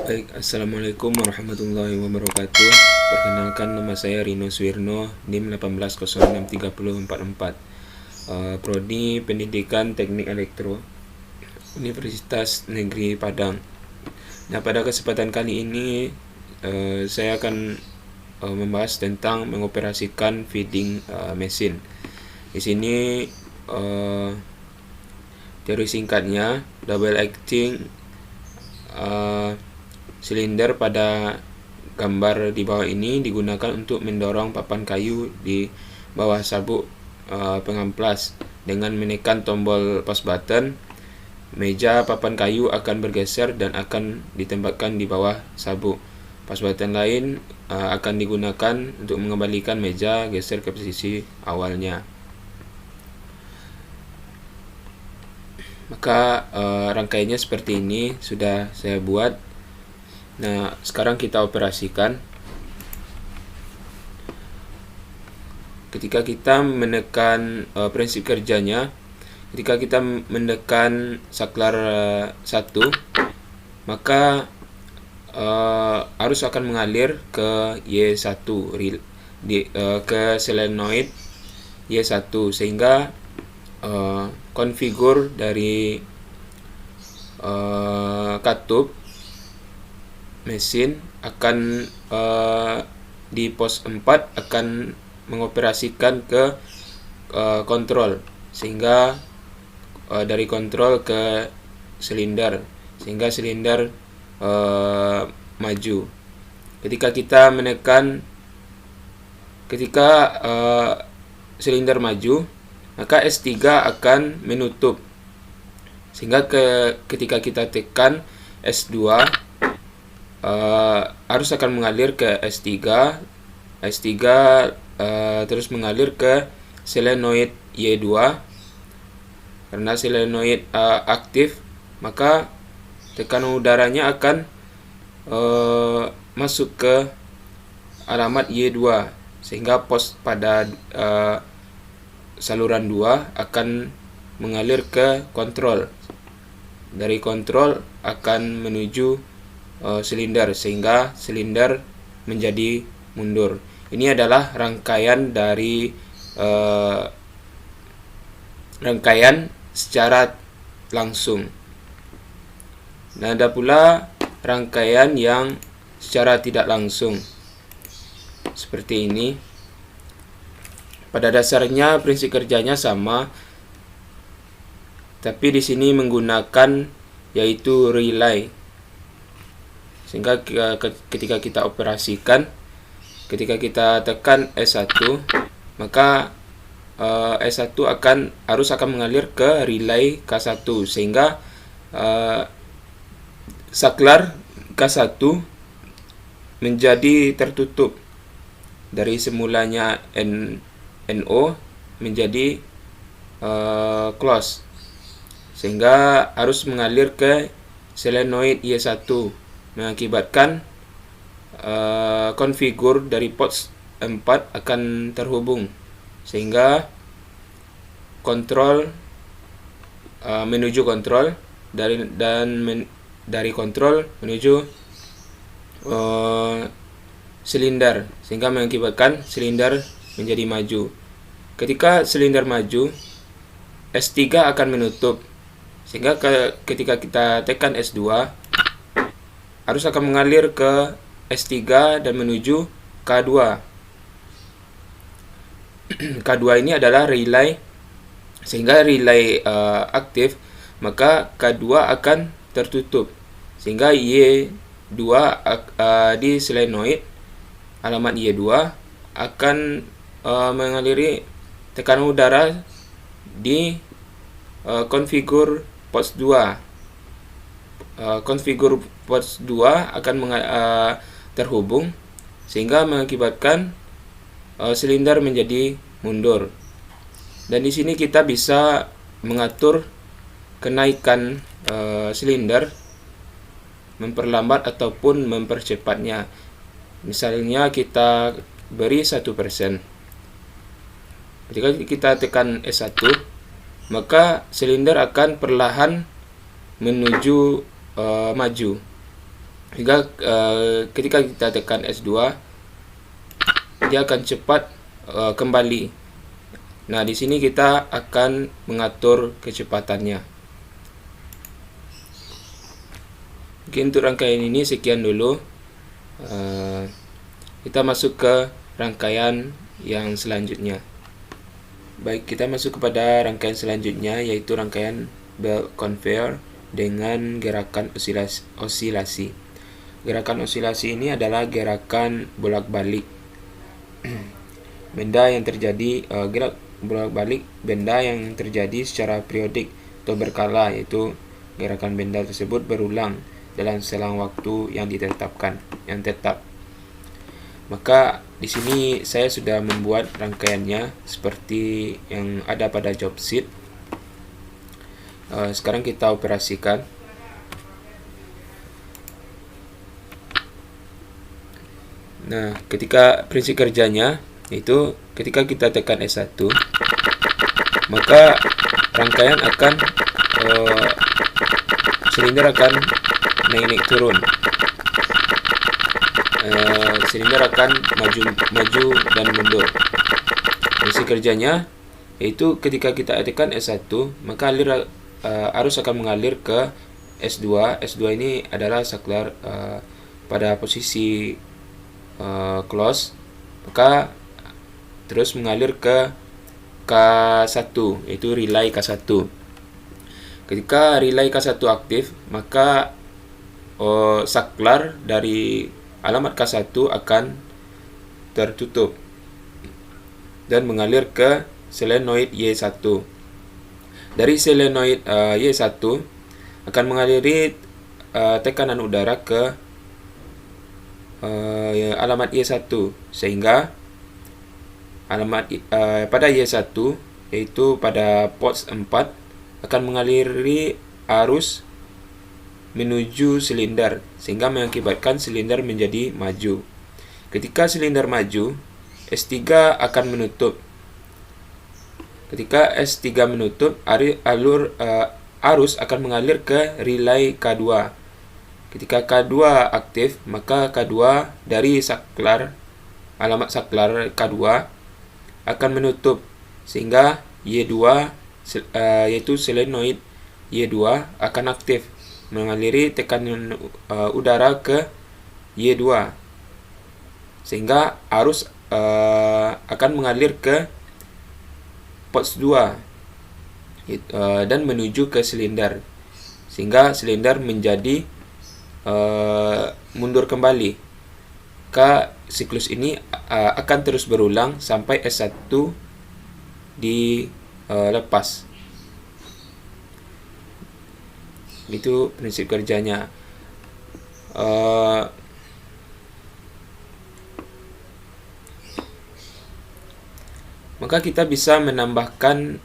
Baik, Assalamualaikum warahmatullahi wabarakatuh. Perkenalkan, nama saya Rino Suwirno, NIM 18063044. Prodi Pendidikan Teknik Elektro, Universitas Negeri Padang. Nah, pada kesempatan kali ini saya akan membahas tentang mengoperasikan feeding mesin. Di sini teori singkatnya, double acting silinder pada gambar di bawah ini digunakan untuk mendorong papan kayu di bawah sabuk pengamplas. Dengan menekan tombol pause button, meja papan kayu akan bergeser dan akan ditempatkan di bawah sabuk. Pause button lain akan digunakan untuk mengembalikan meja geser ke posisi awalnya. Maka rangkaiannya seperti ini sudah saya buat. Nah, sekarang kita operasikan. Ketika kita menekan prinsip kerjanya, ketika kita menekan saklar 1, maka arus akan mengalir ke Y1 ke solenoid Y1, sehingga konfigur dari katup mesin akan di pos 4 akan mengoperasikan ke kontrol, sehingga dari kontrol ke silinder, sehingga silinder maju. Ketika silinder maju, maka S3 akan menutup, sehingga ketika kita tekan S2, arus akan mengalir ke S3 terus mengalir ke solenoid Y2. Karena solenoid aktif, maka tekanan udaranya akan masuk ke alamat Y2, sehingga pos pada saluran 2 akan mengalir ke kontrol. Dari kontrol akan menuju silinder, sehingga silinder menjadi mundur. Ini adalah rangkaian dari rangkaian secara langsung. Dan ada pula rangkaian yang secara tidak langsung, seperti ini. Pada dasarnya prinsip kerjanya sama, tapi di sini menggunakan yaitu relay. Sehingga ketika kita operasikan, ketika kita tekan S1, maka S1 arus akan mengalir ke relay K1, sehingga saklar K1 menjadi tertutup. Dari semulanya NO menjadi close, sehingga arus mengalir ke solenoid Y1, mengakibatkan konfigur dari port 4 akan terhubung, sehingga kontrol menuju kontrol dari kontrol menuju silinder, sehingga mengakibatkan silinder menjadi maju. Ketika silinder maju, S3 akan menutup, sehingga ketika kita tekan S2, arus akan mengalir ke S3 dan menuju K2. K2 ini adalah relay, sehingga relay aktif, maka K2 akan tertutup, sehingga Y2 di solenoid alamat Y2 akan mengaliri tekanan udara di konfigur pos 2. Konfigur pos 2 akan terhubung, sehingga mengakibatkan silinder menjadi mundur. Dan di sini kita bisa mengatur kenaikan silinder, memperlambat ataupun mempercepatnya. Misalnya kita beri 1%. Ketika kita tekan S1, maka silinder akan perlahan menuju maju. Hingga ketika kita tekan S2, dia akan cepat kembali. Nah, di sini kita akan mengatur kecepatannya. Oke, untuk rangkaian ini sekian dulu. Kita masuk ke rangkaian yang selanjutnya. Baik, kita masuk kepada rangkaian selanjutnya, yaitu rangkaian belt conveyor dengan gerakan osilasi. Gerakan osilasi ini adalah gerakan bolak-balik benda yang terjadi gerak bolak-balik benda yang terjadi secara periodik atau berkala, yaitu gerakan benda tersebut berulang dalam selang waktu yang ditetapkan, yang tetap. Maka di sini saya sudah membuat rangkaiannya seperti yang ada pada job sheet. Sekarang kita operasikan. Nah, ketika prinsip kerjanya itu ketika kita tekan S1, maka rangkaian akan silinder akan naik turun. Silinder akan maju dan mundur. Prinsip kerjanya yaitu ketika kita tekan S1, maka arus akan mengalir ke S2. S2 ini adalah saklar pada posisi close, maka terus mengalir ke K1, yaitu relay K1. Ketika relay K1 aktif, maka saklar dari alamat K1 akan tertutup dan mengalir ke solenoid Y1. Dari solenoid Y1 akan mengaliri tekanan udara ke alamat Y1, sehingga alamat pada Y1, yaitu pada port 4, akan mengaliri arus menuju silinder, sehingga mengakibatkan silinder menjadi maju. Ketika silinder maju, S3 akan menutup. Ketika S3 menutup, arus akan mengalir ke relay K2. Ketika K2 aktif, maka K2 dari alamat saklar K2 akan menutup, sehingga Y2 yaitu solenoid Y2 akan aktif, mengaliri tekanan udara ke Y2, sehingga arus akan mengalir ke port 2 dan menuju ke silinder, sehingga silinder menjadi mundur kembali. Siklus ini akan terus berulang sampai S1 dilepas. Itu prinsip kerjanya. Maka kita bisa menambahkan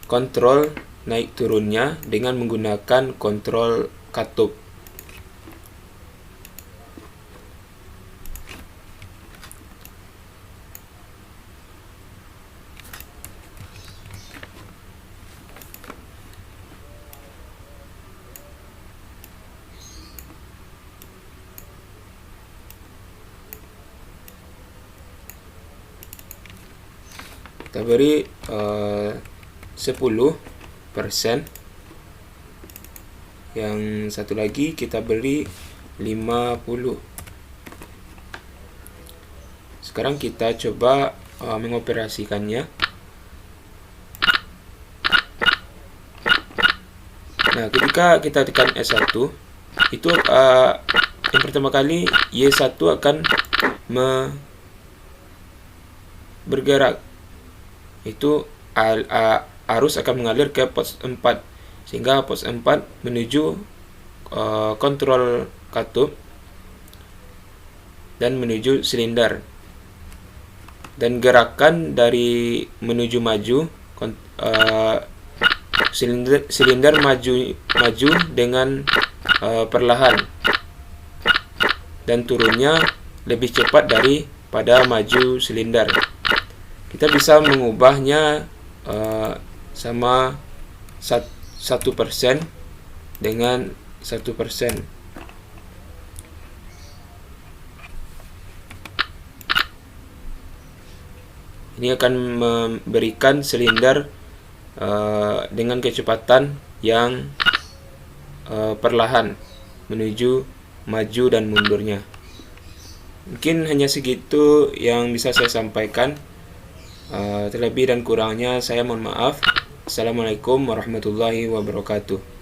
kontrol naik turunnya dengan menggunakan kontrol katup. Kita beri 10%. Yang satu lagi kita beri 50. Sekarang kita coba mengoperasikannya. Nah, ketika kita tekan S1, itu yang pertama kali Y1 akan bergerak. Itu arus akan mengalir ke port 4, sehingga port 4 menuju kontrol katup dan menuju silinder. Dan gerakan dari menuju maju, silinder maju dengan perlahan, dan turunnya lebih cepat daripada maju silinder. Kita bisa mengubahnya sama 1% dengan 1%. Ini akan memberikan silinder dengan kecepatan yang perlahan menuju maju dan mundurnya. Mungkin hanya segitu yang bisa saya sampaikan. Terlebih dan kurangnya saya mohon maaf. Assalamualaikum warahmatullahi wabarakatuh.